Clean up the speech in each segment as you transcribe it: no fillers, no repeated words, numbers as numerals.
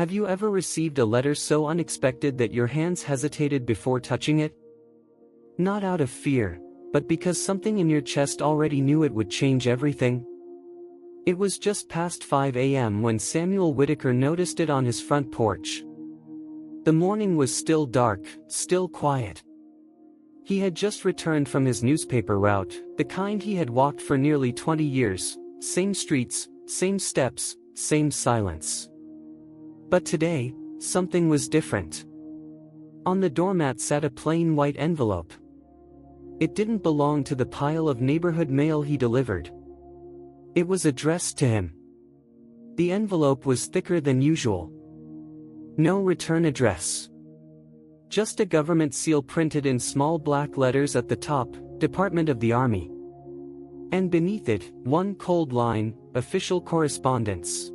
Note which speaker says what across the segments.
Speaker 1: Have you ever received a letter so unexpected that your hands hesitated before touching it? Not out of fear, but because something in your chest already knew it would change everything? It was just past 5 a.m. when Samuel Whitaker noticed it on his front porch. The morning was still dark, still quiet. He had just returned from his newspaper route, the kind he had walked for nearly 20 years, same streets, same steps, same silence. But today, something was different. On the doormat sat a plain white envelope. It didn't belong to the pile of neighborhood mail he delivered. It was addressed to him. The envelope was thicker than usual. No return address. Just a government seal printed in small black letters at the top, Department of the Army. And beneath it, one cold line, official correspondence.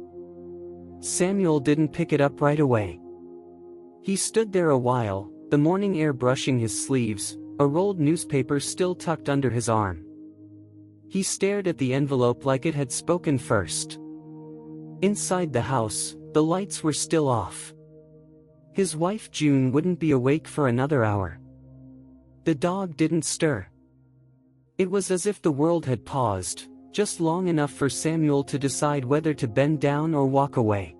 Speaker 1: Samuel didn't pick it up right away. He stood there a while, the morning air brushing his sleeves, a rolled newspaper still tucked under his arm. He stared at the envelope like it had spoken first. Inside the house, the lights were still off. His wife June wouldn't be awake for another hour. The dog didn't stir. It was as if the world had paused, just long enough for Samuel to decide whether to bend down or walk away.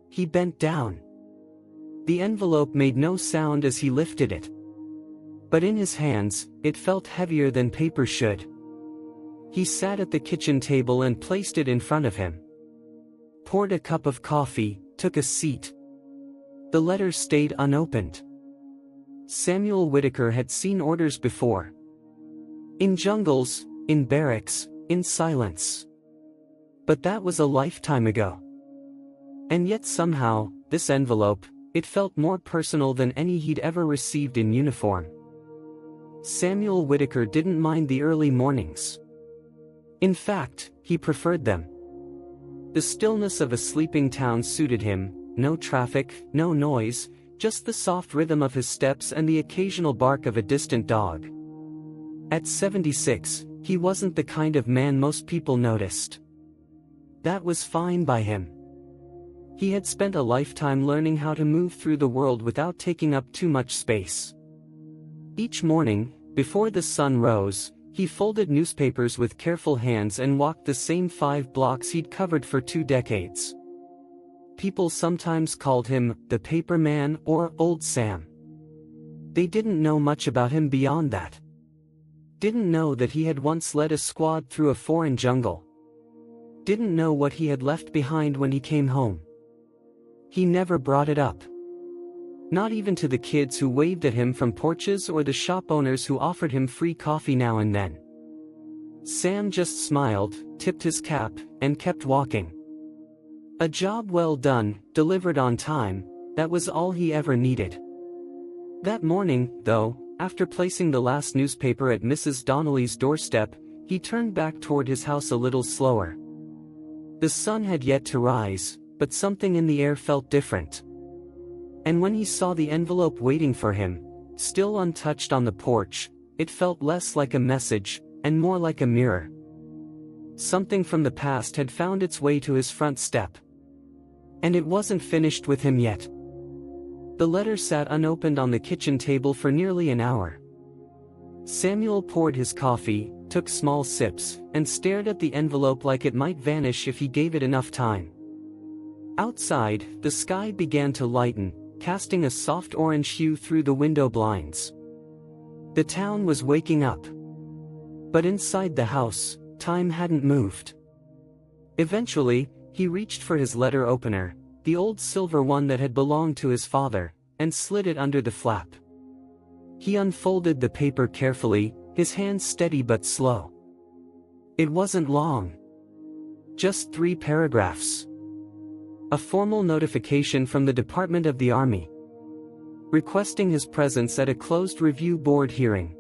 Speaker 1: He bent down. The envelope made no sound as he lifted it. But in his hands, it felt heavier than paper should. He sat at the kitchen table and placed it in front of him. Poured a cup of coffee, took a seat. The letter stayed unopened. Samuel Whitaker had seen orders before. In jungles, in barracks, in silence. But that was a lifetime ago. And yet somehow, this envelope, it felt more personal than any he'd ever received in uniform. Samuel Whitaker didn't mind the early mornings. In fact, he preferred them. The stillness of a sleeping town suited him, no traffic, no noise, just the soft rhythm of his steps and the occasional bark of a distant dog. At 76, he wasn't the kind of man most people noticed. That was fine by him. He had spent a lifetime learning how to move through the world without taking up too much space. Each morning, before the sun rose, he folded newspapers with careful hands and walked the same 5 blocks he'd covered for 2 decades. People sometimes called him the paper man or Old Sam. They didn't know much about him beyond that. Didn't know that he had once led a squad through a foreign jungle. Didn't know what he had left behind when he came home. He never brought it up. Not even to the kids who waved at him from porches or the shop owners who offered him free coffee now and then. Sam just smiled, tipped his cap, and kept walking. A job well done, delivered on time, that was all he ever needed. That morning, though, after placing the last newspaper at Mrs. Donnelly's doorstep, he turned back toward his house a little slower. The sun had yet to rise, but something in the air felt different. And when he saw the envelope waiting for him, still untouched on the porch, it felt less like a message, and more like a mirror. Something from the past had found its way to his front step. And it wasn't finished with him yet. The letter sat unopened on the kitchen table for nearly an hour. Samuel poured his coffee, took small sips, and stared at the envelope like it might vanish if he gave it enough time. Outside, the sky began to lighten, casting a soft orange hue through the window blinds. The town was waking up. But inside the house, time hadn't moved. Eventually, he reached for his letter opener, the old silver one that had belonged to his father, and slid it under the flap. He unfolded the paper carefully, his hands steady but slow. It wasn't long. Just 3 paragraphs. A formal notification from the Department of the Army, requesting his presence at a closed review board hearing.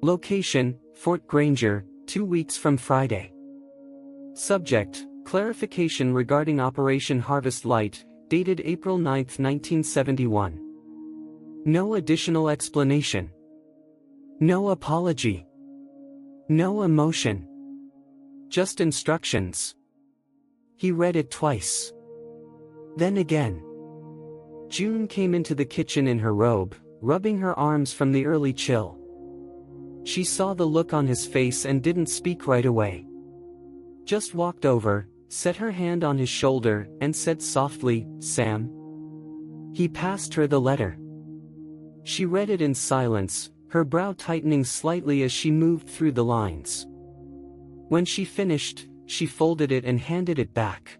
Speaker 1: Location, Fort Granger, 2 weeks from Friday. Subject, clarification regarding Operation Harvest Light, dated April 9, 1971. No additional explanation. No apology. No emotion. Just instructions. He read it twice. Then again. June came into the kitchen in her robe, rubbing her arms from the early chill. She saw the look on his face and didn't speak right away. Just walked over, set her hand on his shoulder, and said softly, "Sam." He passed her the letter. She read it in silence, her brow tightening slightly as she moved through the lines. When she finished, she folded it and handed it back.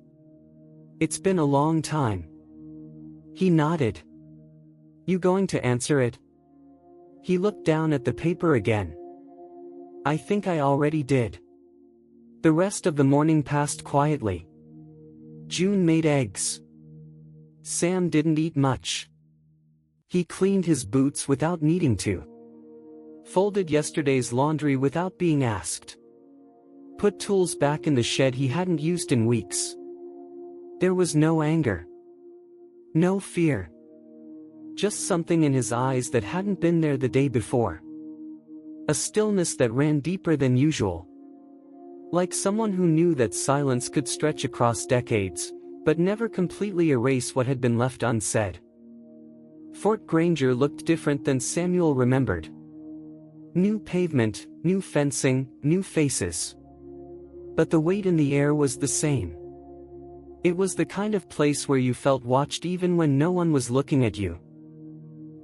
Speaker 1: "It's been a long time." He nodded. "You going to answer it?" He looked down at the paper again. "I think I already did." The rest of the morning passed quietly. June made eggs. Sam didn't eat much. He cleaned his boots without needing to. Folded yesterday's laundry without being asked. Put tools back in the shed he hadn't used in weeks. There was no anger. No fear. Just something in his eyes that hadn't been there the day before. A stillness that ran deeper than usual. Like someone who knew that silence could stretch across decades, but never completely erase what had been left unsaid. Fort Granger looked different than Samuel remembered. New pavement, new fencing, new faces. But the weight in the air was the same. It was the kind of place where you felt watched even when no one was looking at you.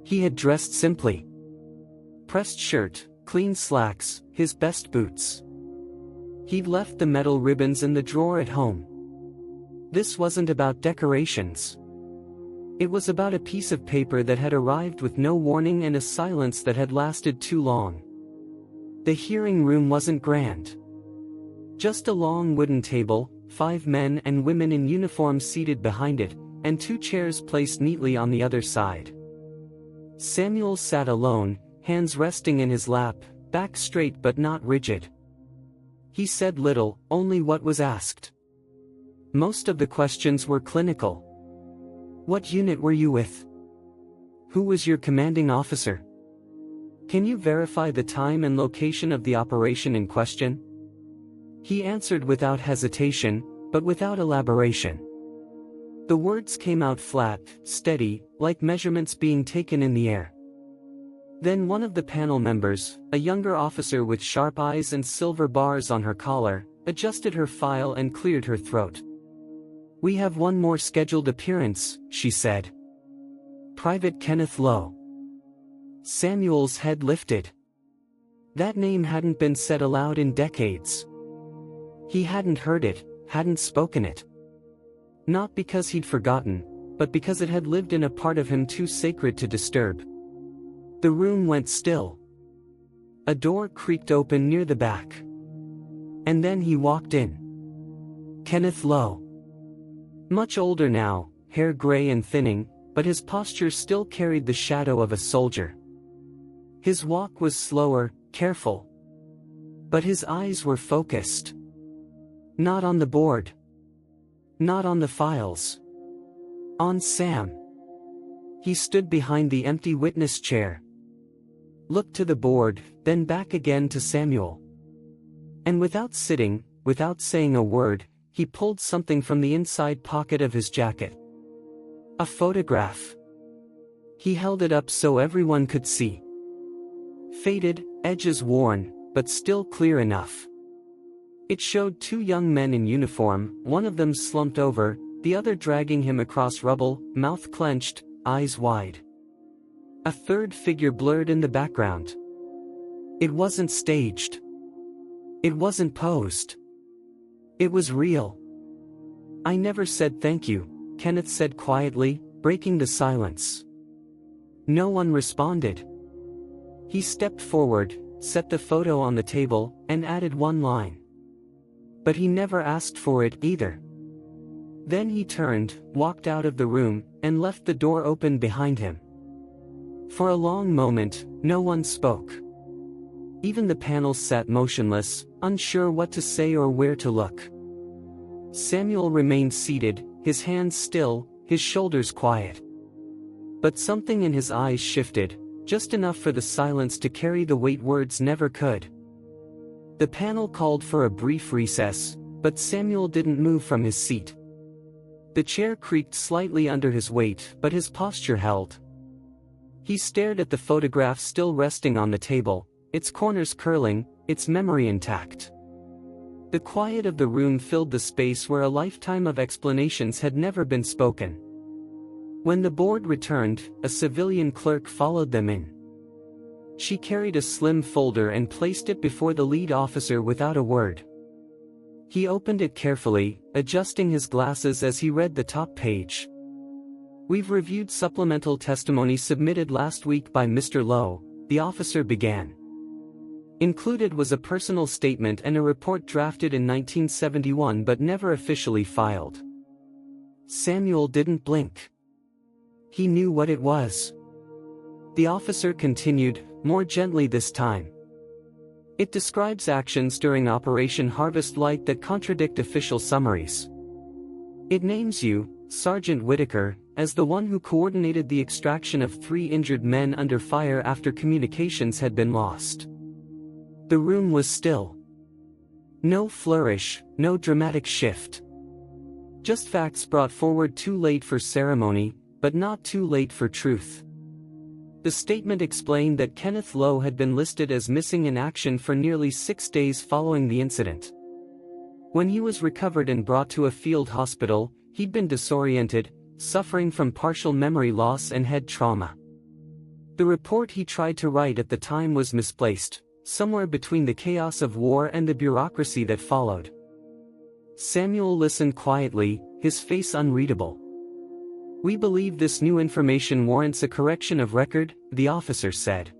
Speaker 1: He had dressed simply. Pressed shirt, clean slacks, his best boots. He'd left the metal ribbons in the drawer at home. This wasn't about decorations. It was about a piece of paper that had arrived with no warning and a silence that had lasted too long. The hearing room wasn't grand. Just a long wooden table, 5 men and women in uniform seated behind it, and 2 chairs placed neatly on the other side. Samuel sat alone, hands resting in his lap, back straight but not rigid. He said little, only what was asked. Most of the questions were clinical. What unit were you with? Who was your commanding officer? Can you verify the time and location of the operation in question? He answered without hesitation, but without elaboration. The words came out flat, steady, like measurements being taken in the air. Then one of the panel members, a younger officer with sharp eyes and silver bars on her collar, adjusted her file and cleared her throat. "We have one more scheduled appearance," she said. "Private Kenneth Lowe." Samuel's head lifted. That name hadn't been said aloud in decades. He hadn't heard it, hadn't spoken it. Not because he'd forgotten, but because it had lived in a part of him too sacred to disturb. The room went still. A door creaked open near the back. And then he walked in. Kenneth Lowe. Much older now, hair gray and thinning, but his posture still carried the shadow of a soldier. His walk was slower, careful. But his eyes were focused. Not on the board. Not on the files. On Sam. He stood behind the empty witness chair. Looked to the board, then back again to Samuel. And without sitting, without saying a word, he pulled something from the inside pocket of his jacket. A photograph. He held it up so everyone could see. Faded, edges worn, but still clear enough. It showed 2 young men in uniform, one of them slumped over, the other dragging him across rubble, mouth clenched, eyes wide. A third figure blurred in the background. It wasn't staged. It wasn't posed. It was real. "I never said thank you," Kenneth said quietly, breaking the silence. No one responded. He stepped forward, set the photo on the table, and added one line. But he never asked for it either. Then he turned, walked out of the room, and left the door open behind him. For a long moment, no one spoke. Even the panel sat motionless, unsure what to say or where to look. Samuel remained seated, his hands still, his shoulders quiet. But something in his eyes shifted, just enough for the silence to carry the weight words never could. The panel called for a brief recess, but Samuel didn't move from his seat. The chair creaked slightly under his weight, but his posture held. He stared at the photograph still resting on the table, its corners curling, its memory intact. The quiet of the room filled the space where a lifetime of explanations had never been spoken. When the board returned, a civilian clerk followed them in. She carried a slim folder and placed it before the lead officer without a word. He opened it carefully, adjusting his glasses as he read the top page. "We've reviewed supplemental testimony submitted last week by Mr. Lowe," the officer began. Included was a personal statement and a report drafted in 1971 but never officially filed. Samuel didn't blink. He knew what it was. The officer continued, more gently this time. "It describes actions during Operation Harvest Light that contradict official summaries. It names you, Sergeant Whitaker, as the one who coordinated the extraction of 3 injured men under fire after communications had been lost." The room was still. No flourish, no dramatic shift. Just facts brought forward too late for ceremony, but not too late for truth. The statement explained that Kenneth Lowe had been listed as missing in action for nearly 6 days following the incident. When he was recovered and brought to a field hospital, he'd been disoriented, suffering from partial memory loss and head trauma. The report he tried to write at the time was misplaced, somewhere between the chaos of war and the bureaucracy that followed. Samuel listened quietly, his face unreadable. "We believe this new information warrants a correction of record," the officer said.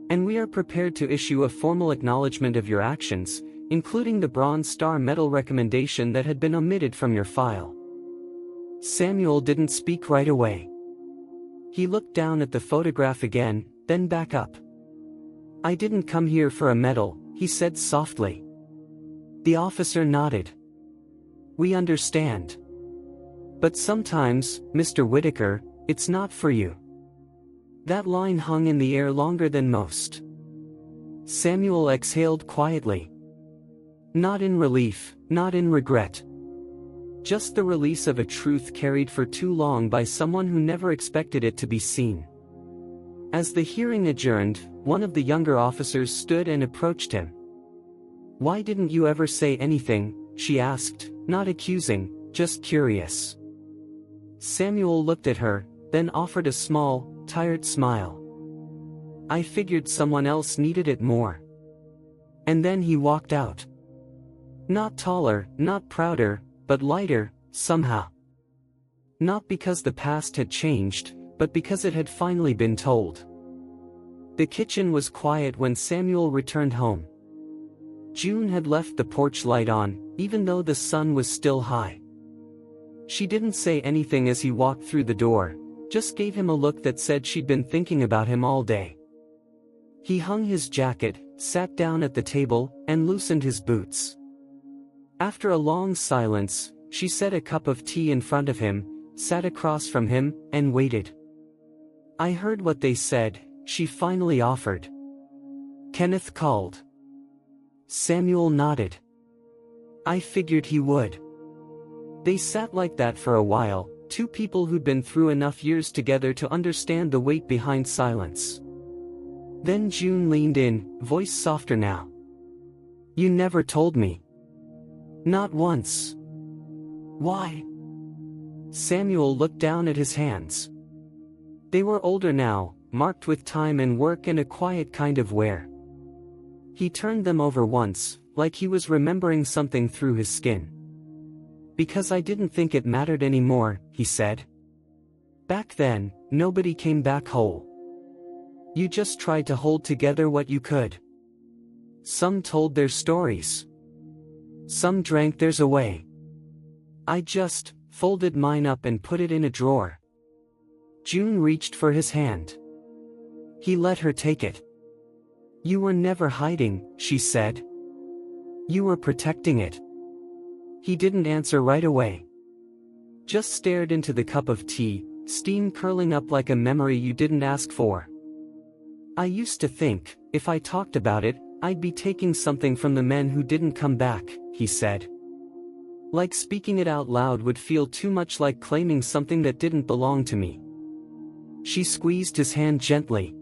Speaker 1: "And we are prepared to issue a formal acknowledgement of your actions, including the Bronze Star Medal recommendation that had been omitted from your file." Samuel didn't speak right away. He looked down at the photograph again, then back up. "I didn't come here for a medal," he said softly. The officer nodded. "We understand. But sometimes, Mr. Whitaker, it's not for you." That line hung in the air longer than most. Samuel exhaled quietly. Not in relief, not in regret. Just the release of a truth carried for too long by someone who never expected it to be seen. As the hearing adjourned, one of the younger officers stood and approached him. "Why didn't you ever say anything?" she asked, not accusing, just curious. Samuel looked at her, then offered a small, tired smile. "I figured someone else needed it more." And then he walked out. Not taller, not prouder, but lighter, somehow. Not because the past had changed, but because it had finally been told. The kitchen was quiet when Samuel returned home. June had left the porch light on, even though the sun was still high. She didn't say anything as he walked through the door, just gave him a look that said she'd been thinking about him all day. He hung his jacket, sat down at the table, and loosened his boots. After a long silence, she set a cup of tea in front of him, sat across from him, and waited. "I heard what they said," she finally offered. "Kenneth called." Samuel nodded. "I figured he would." They sat like that for a while, two people who'd been through enough years together to understand the weight behind silence. Then June leaned in, voice softer now. "You never told me." "Not once." "Why?" Samuel looked down at his hands. They were older now, marked with time and work and a quiet kind of wear. He turned them over once, like he was remembering something through his skin. "Because I didn't think it mattered anymore," he said. "Back then, nobody came back whole. You just tried to hold together what you could. Some told their stories. Some drank theirs away. I just folded mine up and put it in a drawer." June reached for his hand. He let her take it. "You were never hiding," she said. "You were protecting it." He didn't answer right away. Just stared into the cup of tea, steam curling up like a memory you didn't ask for. "I used to think, if I talked about it, I'd be taking something from the men who didn't come back," he said. Like speaking it out loud would feel too much like claiming something that didn't belong to me. She squeezed his hand gently.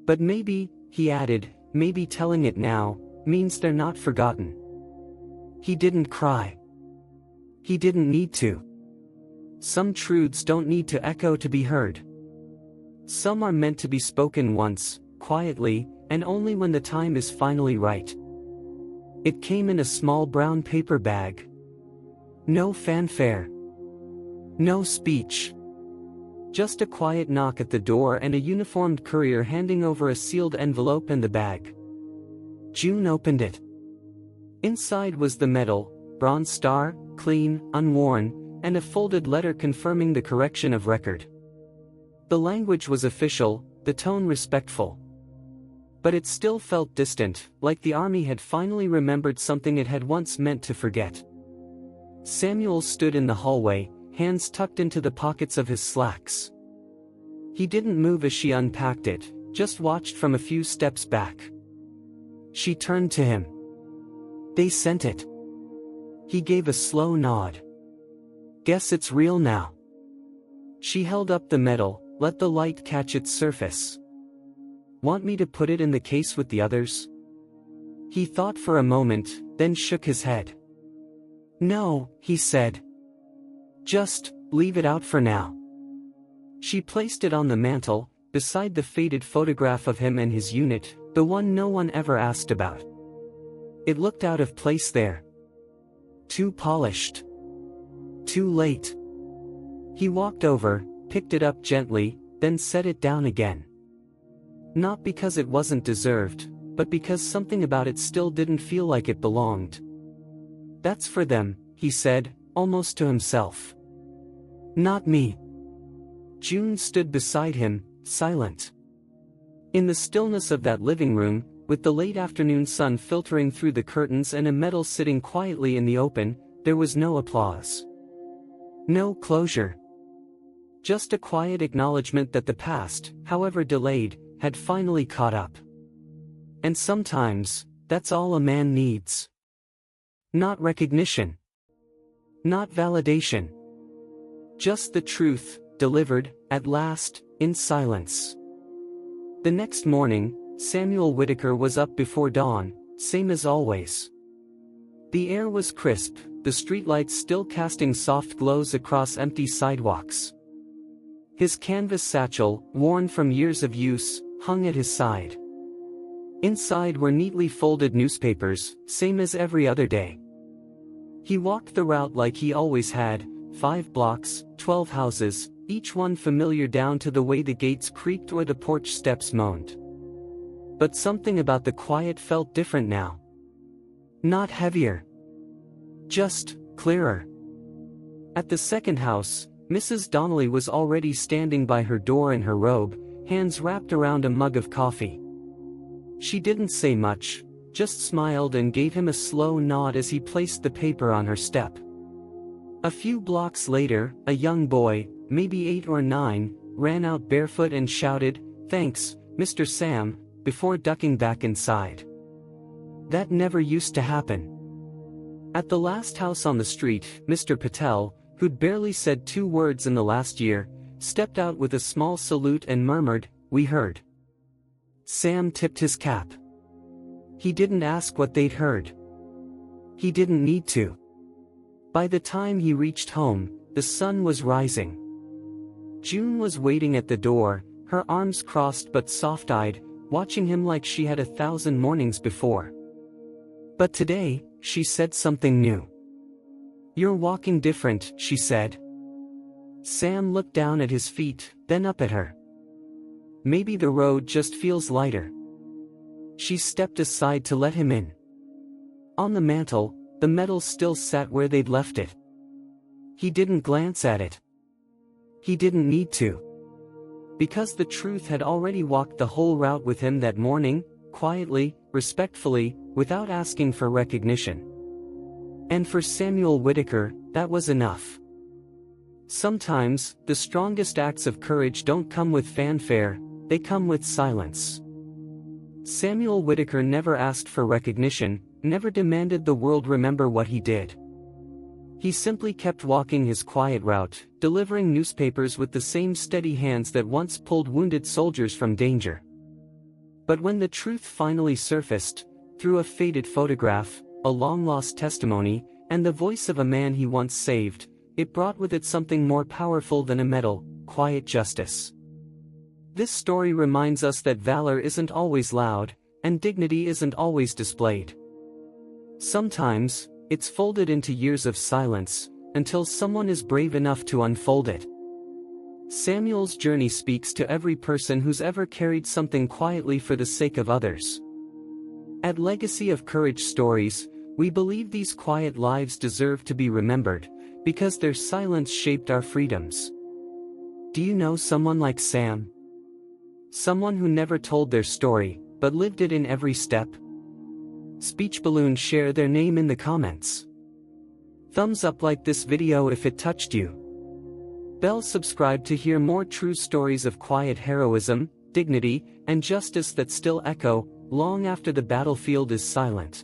Speaker 1: But maybe, he added, maybe telling it now means they're not forgotten. He didn't cry. He didn't need to. Some truths don't need to echo to be heard. Some are meant to be spoken once, quietly, and only when the time is finally right. It came in a small brown paper bag. No fanfare. No speech. Just a quiet knock at the door and a uniformed courier handing over a sealed envelope and the bag. June opened it. Inside was the medal, bronze star, clean, unworn, and a folded letter confirming the correction of record. The language was official, the tone respectful. But it still felt distant, like the army had finally remembered something it had once meant to forget. Samuel stood in the hallway, hands tucked into the pockets of his slacks. He didn't move as she unpacked it, just watched from a few steps back. She turned to him. They sent it. He gave a slow nod. Guess it's real now. She held up the medal, let the light catch its surface. Want me to put it in the case with the others? He thought for a moment, then shook his head. No, he said. Just, leave it out for now. She placed it on the mantel, beside the faded photograph of him and his unit, the one no one ever asked about. It looked out of place there. Too polished. Too late. He walked over, picked it up gently, then set it down again. Not because it wasn't deserved, but because something about it still didn't feel like it belonged. That's for them, he said, almost to himself. Not me. June stood beside him, silent. In the stillness of that living room, with the late afternoon sun filtering through the curtains and a medal sitting quietly in the open, there was no applause. No closure. Just a quiet acknowledgement that the past, however delayed, had finally caught up. And sometimes, that's all a man needs. Not recognition. Not validation. Just the truth, delivered, at last, in silence. The next morning, Samuel Whitaker was up before dawn, same as always. The air was crisp, the streetlights still casting soft glows across empty sidewalks. His canvas satchel, worn from years of use, hung at his side. Inside were neatly folded newspapers, same as every other day. He walked the route like he always had, 5 blocks, 12 houses, each one familiar down to the way the gates creaked or the porch steps moaned. But something about the quiet felt different now. Not heavier. Just, clearer. At the second house, Mrs. Donnelly was already standing by her door in her robe, hands wrapped around a mug of coffee. She didn't say much, just smiled and gave him a slow nod as he placed the paper on her step. A few blocks later, a young boy, maybe 8 or 9, ran out barefoot and shouted, "Thanks, Mr. Sam," before ducking back inside. That never used to happen. At the last house on the street, Mr. Patel, who'd barely said 2 words in the last year, stepped out with a small salute and murmured, "We heard." Sam tipped his cap. He didn't ask what they'd heard. He didn't need to. By the time he reached home, the sun was rising. June was waiting at the door, her arms crossed but soft-eyed, watching him like she had 1,000 mornings before. But today, she said something new. "You're walking different," she said. Sam looked down at his feet, then up at her. "Maybe the road just feels lighter." She stepped aside to let him in. On the mantel, the medal still sat where they'd left it. He didn't glance at it. He didn't need to. Because the truth had already walked the whole route with him that morning, quietly, respectfully, without asking for recognition. And for Samuel Whitaker, that was enough. Sometimes, the strongest acts of courage don't come with fanfare, they come with silence. Samuel Whitaker never asked for recognition, never demanded the world remember what he did. He simply kept walking his quiet route, delivering newspapers with the same steady hands that once pulled wounded soldiers from danger. But when the truth finally surfaced, through a faded photograph, a long-lost testimony, and the voice of a man he once saved, it brought with it something more powerful than a medal: quiet justice. This story reminds us that valor isn't always loud, and dignity isn't always displayed. Sometimes, it's folded into years of silence, until someone is brave enough to unfold it. Samuel's journey speaks to every person who's ever carried something quietly for the sake of others. At Legacy of Courage Stories, we believe these quiet lives deserve to be remembered, because their silence shaped our freedoms. Do you know someone like Sam? Someone who never told their story, but lived it in every step? Speech balloons, share their name in the comments. Thumbs up, like this video if it touched you. Bell subscribe to hear more true stories of quiet heroism, dignity, and justice that still echo long after the battlefield is silent.